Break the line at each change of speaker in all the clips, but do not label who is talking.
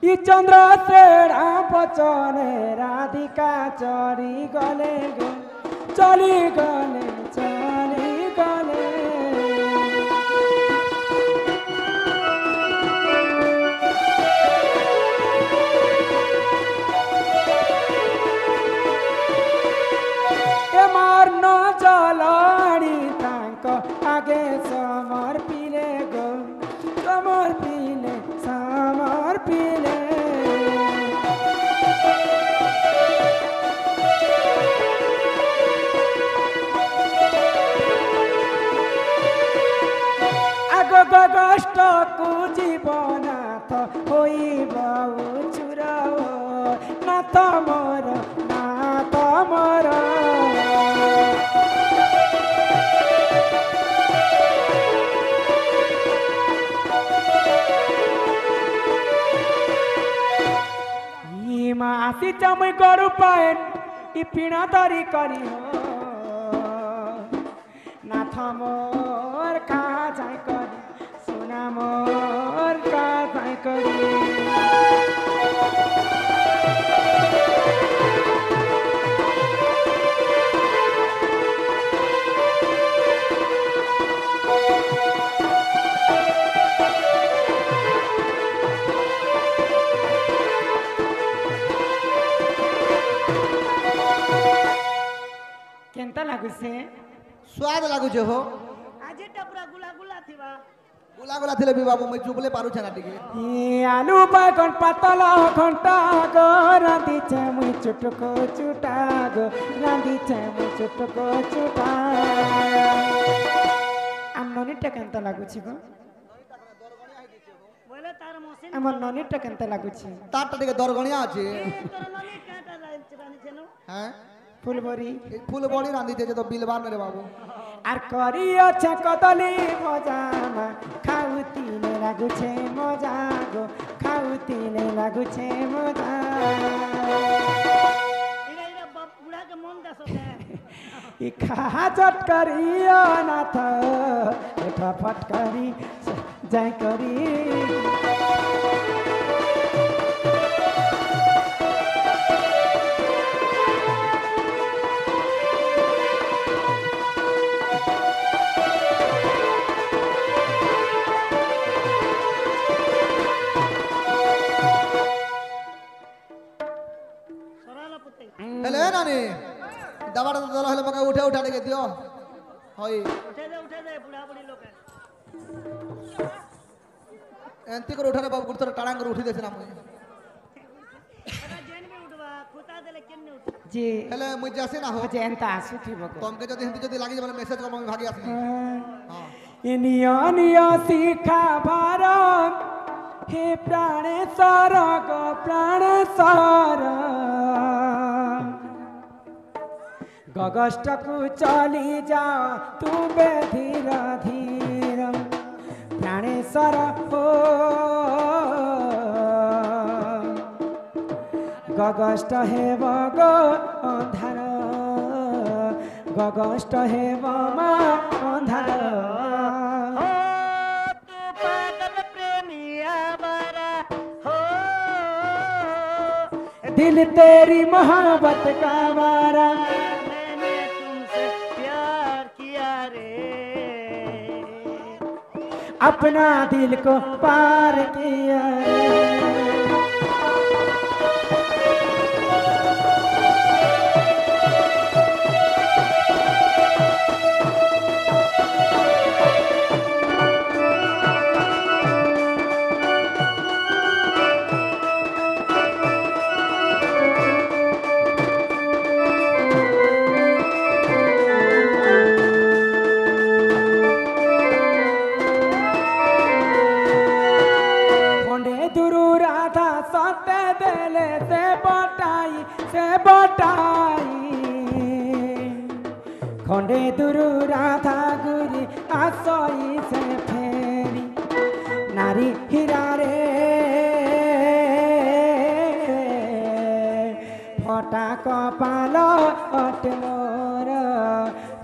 इ चंद्रसेना बचने राधिका चली गले गो चली गले चली गले मार न जलाड़ी तांक आगे समर्पिले गो समर्पिले समर्पिले आगो गगष्ट को जीवनाथ होइब उचुर नाथ मोर नाथ मोर आसी चमुई गरु पाएन इ पीणा तरी करी हो नाथ मोर कहाँ जाय करी सोना मोर कहाँ जाय करी केंता लागु से
स्वाद लागु छे हो
आज टपरा गुला गुला थिबा
गुला गुला थिले भी बाबू मैं चुपले पारू छना टिके
ए आलू बैगन पातला घंटा गो रांधी छे मुई चुटको चुटा गो रांधी छे मुई चुटको चुटा आम ननीटा केंता लागु छी गो
बोले तार मशीन
हमर ननीटा केंता लागु छी
ताटा टिके दरगणिया अछि
तोर ननी काटा रानी छेनो
हैं
फुलबरी
फूल बड़ी रांधी दे तो बिलबान रे बाबू
आर करियो छे कदली मजामा खाउतीने लागु छे मजा गो खाउतीने लागु छे मजा
इरा इरा बुढ़ा के मन दा सोते
इ खा चट करियो नाथ उठा फटकरी जाय करी
हेले नानी दबाड़ा तो दला हेले मका उठे उठा के दियो होई
उठे दे बुढ़ा बुढ़ी लोग
एंती कर उठाने बाबू गुड़तर टांग कर उठी देछ ना मुई
अरे जेन में उठवा खुता देले केन ने उठ
जी
हेले मुई जासे ना हो
जे एंता आसु थिबो गो
तुमके जदी हिंदी जदी लागी जे मैसेज कर मम्मी भागी आसनी हां
इनिया निया शिखा भारम हे प्राणेश्वर गो प्राणेश्वर गगष्ट को चली जा तू बे धीर धीर प्राणेश्वर हो गगष्ट हे गो अंधार गगष्ट हे मा अंधार दिल तेरी मोहब्बत का मारा
मैंने तुमसे प्यार किया रे
अपना दिल को पार किया खंडे दुरु राधा गुरी आसई से फेरी नारी हीरा रे फटा कपाल अट मोर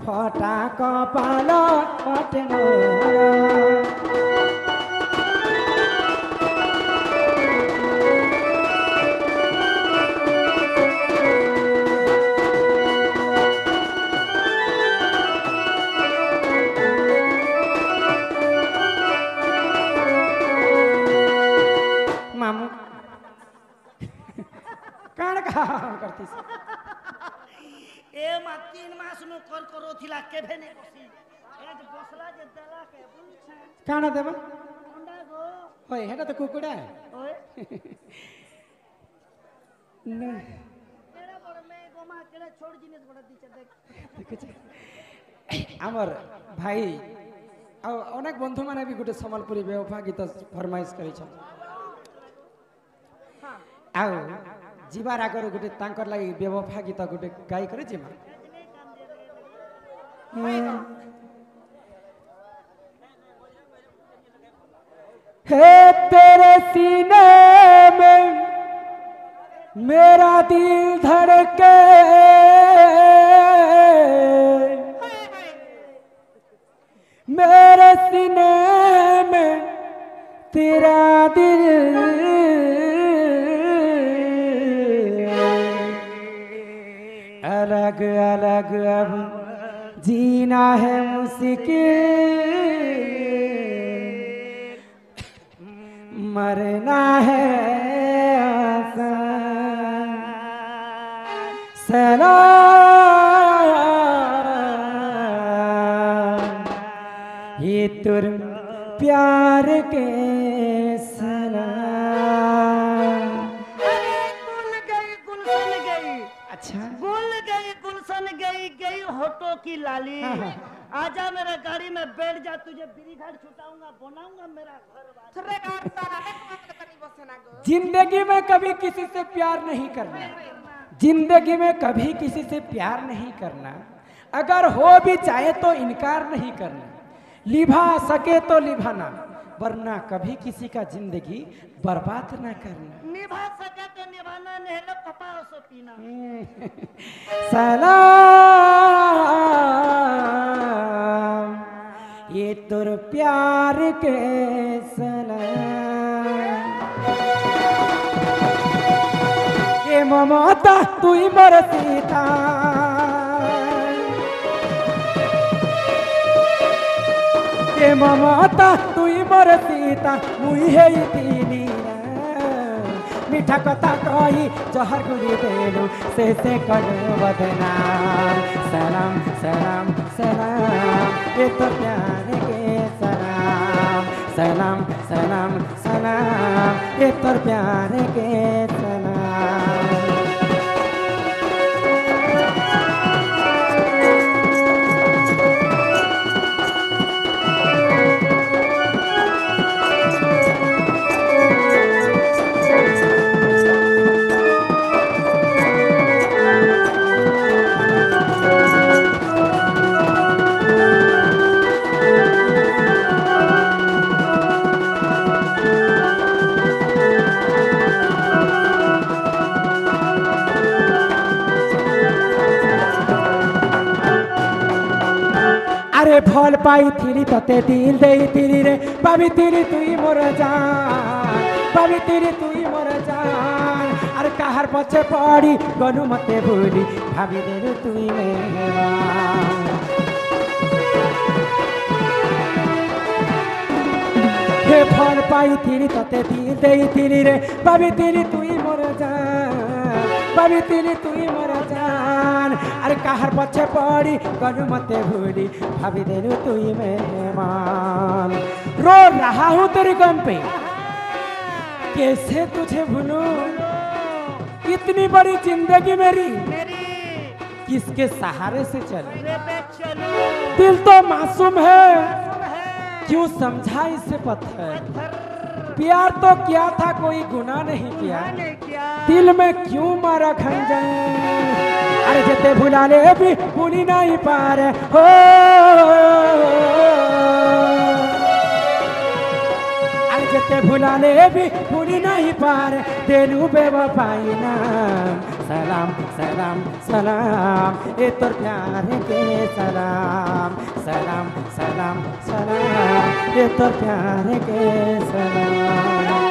फटा कपाल अट मोर करती
ए मा 3 मास नु कर करो थिला केभे ने बसी आज बसला जे देला के बुलछे
काना देबा
अंडा गो
होय हेटा तो कुकुडा
ओए
ना
केड़ा बड़ में गोमा केड़ा छोड़ जिनिस बड़ दिचे देख
আমার ভাই ଆଉ ଅନେକ ବନ୍ଧୁମାନେ ବି ଗୋଟେ ସମ୍ବଲପୁରୀ ବେୱଫା ଗୀତ ଫରମାଇଶ କରିଛନ୍ତି ଆଉ ଯିବାର ଆଗରୁ ଗୋଟେ ତାଙ୍କର ଲାଗି ବେୱଫା ଗୀତ ଗୋଟେ ଗାଇ କରି ଯିମା हे तेरे सीने में मेरा दिल धड़के मेरे सीने में तेरा दिल अलग अलग अब जीना है मुश्किल मरना है आसान सलाम ये तुर प्यार के सलाम
गुल गई गुलशन गई
अच्छा
गुलशन गई होठों की लाली
हाँ, हाँ।
आजा मेरे गाड़ी में बैठ जा तुझे बिरी घाट छुटाऊंगा बनाऊंगा मेरा घर
जिंदगी में कभी किसी से प्यार नहीं करना जिंदगी में कभी किसी से प्यार नहीं करना अगर हो भी चाहे तो इनकार नहीं करना निभा सके तो निभाना वरना कभी किसी का जिंदगी बर्बाद ना करना
निभा सके तो निभाना नहीं तो कपाव सो पीना
सलाम ये तुर प्यार के सलाम ये ममता तू ही मोर सीता ये ममता तू ही मोर सीता मुई है तीनी मीठा कथा कही जहर गुरी देलू से कड़ बदनाम सलाम सलाम सलाम ये तो प्यार के सलाम सलाम सलाम सलाम ये तो प्यार के सलाम अरे फल पाई थी तते दिल दे तिरी रे पाबी तिरी तुई मोर जान पाबी तिरी तुई मोर जान अरे काहार पछे पड़ी गनु मते भूली भाभी दे तुई मेहमान हे फल पाई थी तते दिल दे तिरी रे पाबी तिरी तुई मोर जान पाबी तिरी तुई मोर जान अरे काहर पछे पड़ी गनु मते भूली भाभी देनु तुई मेहमान रो रहा हूँ तेरे गम पे कैसे तुझे भूलूं इतनी बड़ी जिंदगी मेरी किसके सहारे से चले दिल तो मासूम है क्यों समझा इसे पत्थर प्यार तो किया था कोई गुनाह नहीं किया दिल में क्यों मारा खंजर अरे जते भुला ले भी भूली नहीं पारे हो अरे जते भुला ले भी भूली नहीं पारे तेनू बेवफाई नाम सलाम सलाम सलाम ये तो प्यार के सलाम सलाम सलाम सलाम ये तो प्यार के सलाम